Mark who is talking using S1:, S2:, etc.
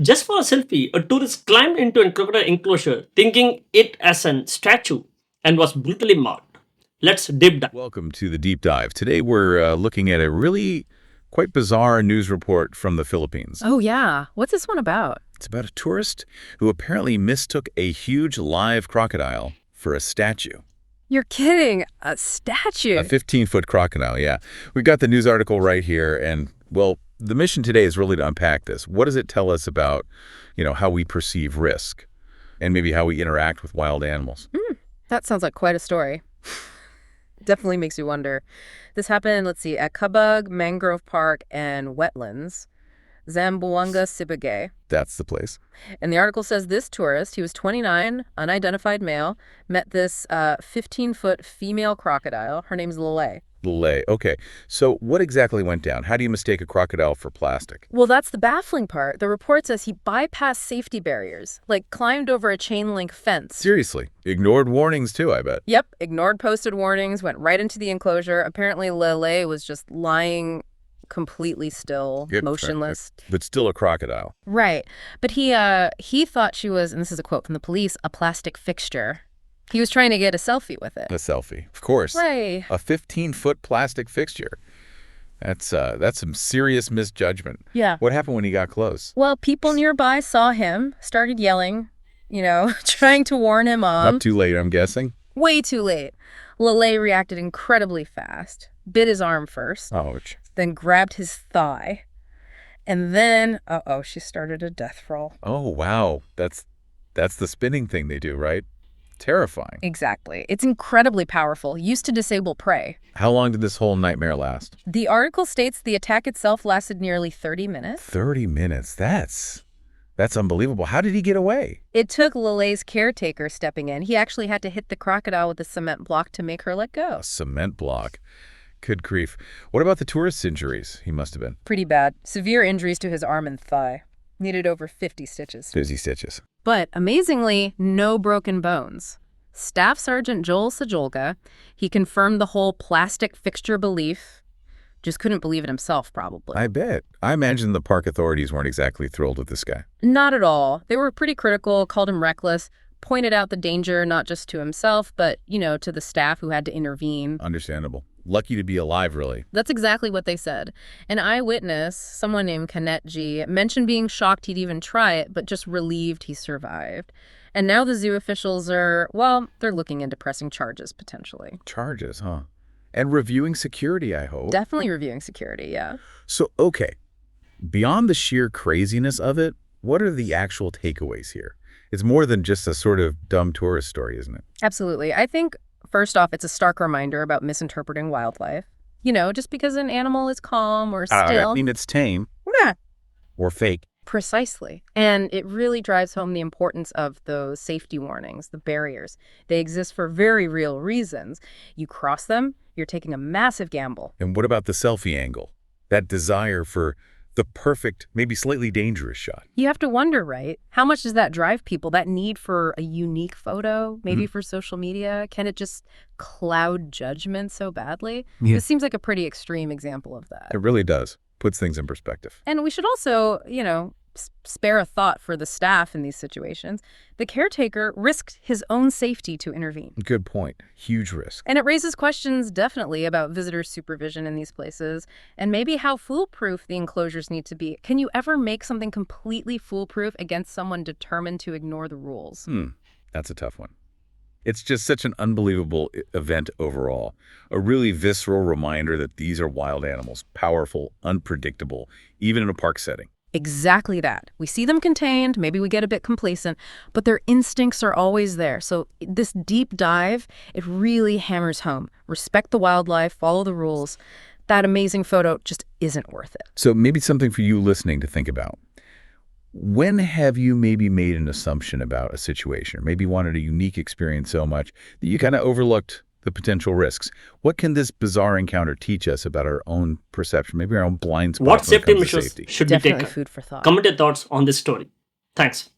S1: Just for a selfie, a tourist climbed into a crocodile enclosure, thinking it as a statue, and was brutally mauled. Let's deep dive.
S2: Welcome to the deep dive. Today we're looking at a really quite bizarre news report from the Philippines.
S3: Oh, yeah. What's this one about?
S2: It's about a tourist who apparently mistook a huge live crocodile for a statue.
S3: You're kidding. A statue.
S2: A 15-foot crocodile, yeah. We've got the news article right here, and, well, the mission today is really to unpack this. What does it tell us about, how we perceive risk and maybe how we interact with wild animals?
S3: That sounds like quite a story. Definitely makes you wonder. This happened, let's see, at Kabug Mangrove Park and Wetlands, Zamboanga, Sibagay.
S2: That's the place.
S3: And the article says this tourist, he was 29, unidentified male, met this 15-foot female crocodile. Her name's Lele.
S2: Lele. Okay. So what exactly went down? How do you mistake a crocodile for plastic?
S3: Well, that's the baffling part. The report says he bypassed safety barriers, like climbed over a chain link fence.
S2: Seriously. Ignored warnings, too, I bet.
S3: Yep, ignored posted warnings, went right into the enclosure. Apparently, Lele was just lying completely still,
S2: Yep,
S3: motionless.
S2: but still a crocodile.
S3: Right. But he thought she was, and this is a quote from the police, a plastic fixture. He was trying to get a selfie with it.
S2: A selfie, of course.
S3: Right.
S2: A 15-foot plastic fixture. That's some serious misjudgment.
S3: Yeah.
S2: What happened when he got close?
S3: Well, people nearby saw him, started yelling, trying to warn him off.
S2: Not too late, I'm guessing.
S3: Way too late. Lele reacted incredibly fast, bit his arm first,
S2: Ouch.
S3: then grabbed his thigh, and then, she started a death roll.
S2: Oh, wow. That's the spinning thing they do, right? Terrifying.
S3: Exactly. It's incredibly powerful, used to disable prey.
S2: How long did this whole nightmare last?
S3: The article states the attack itself lasted nearly 30 minutes.
S2: 30 minutes. That's unbelievable. How did he get away?
S3: It took Lele's caretaker stepping in. He actually had to hit the crocodile with a cement block to make her let go.
S2: A cement block. Good grief. What about the tourist's injuries? He must have been.
S3: Pretty bad. Severe injuries to his arm and thigh. Needed over 50 stitches.
S2: 50 stitches.
S3: But amazingly, no broken bones. Staff Sergeant Joel Sajolga, he confirmed the whole plastic fixture belief. Just couldn't believe it himself, probably.
S2: I bet. I imagine the park authorities weren't exactly thrilled with this guy.
S3: Not at all. They were pretty critical, called him reckless, pointed out the danger not just to himself, but, to the staff who had to intervene.
S2: Understandable. Lucky to be alive, really.
S3: That's exactly what they said. An eyewitness, someone named Kanet G, mentioned being shocked he'd even try it, but just relieved he survived. And now the zoo officials they're looking into pressing charges, potentially.
S2: Charges, huh? And reviewing security, I hope.
S3: Definitely reviewing security, yeah.
S2: So, okay. Beyond the sheer craziness of it, what are the actual takeaways here? It's more than just a sort of dumb tourist story, isn't it?
S3: Absolutely. I think, first off, it's a stark reminder about misinterpreting wildlife. Just because an animal is calm or still.
S2: I mean, it's tame.
S3: Yeah.
S2: Or fake.
S3: Precisely. And it really drives home the importance of those safety warnings, the barriers. They exist for very real reasons. You cross them, you're taking a massive gamble.
S2: And what about the selfie angle? That desire for the perfect, maybe slightly dangerous shot.
S3: You have to wonder, right? How much does that drive people? That need for a unique photo, maybe for social media? Can it just cloud judgment so badly?
S2: Yeah.
S3: This seems like a pretty extreme example of that.
S2: It really does. Puts things in perspective.
S3: And we should also, spare a thought for the staff in these situations. The caretaker risked his own safety to intervene.
S2: Good point. Huge risk.
S3: And it raises questions, definitely, about visitor supervision in these places and maybe how foolproof the enclosures need to be. Can you ever make something completely foolproof against someone determined to ignore the rules?
S2: That's a tough one. It's just such an unbelievable event overall. A really visceral reminder that these are wild animals, powerful, unpredictable, even in a park setting.
S3: Exactly that. We see them contained, maybe we get a bit complacent, but their instincts are always there. So this deep dive, it really hammers home. Respect the wildlife, follow the rules. That amazing photo just isn't worth it.
S2: So maybe something for you listening to think about. When have you maybe made an assumption about a situation, or maybe wanted a unique experience so much that you kind of overlooked the potential risks? What can this bizarre encounter teach us about our own perception, maybe our own blind spots?
S1: What
S2: when it
S1: safety
S2: comes to
S1: measures
S2: safety?
S1: should be
S3: Definitely
S1: taken?
S3: food for thought.
S1: Comment your thoughts on this story. Thanks.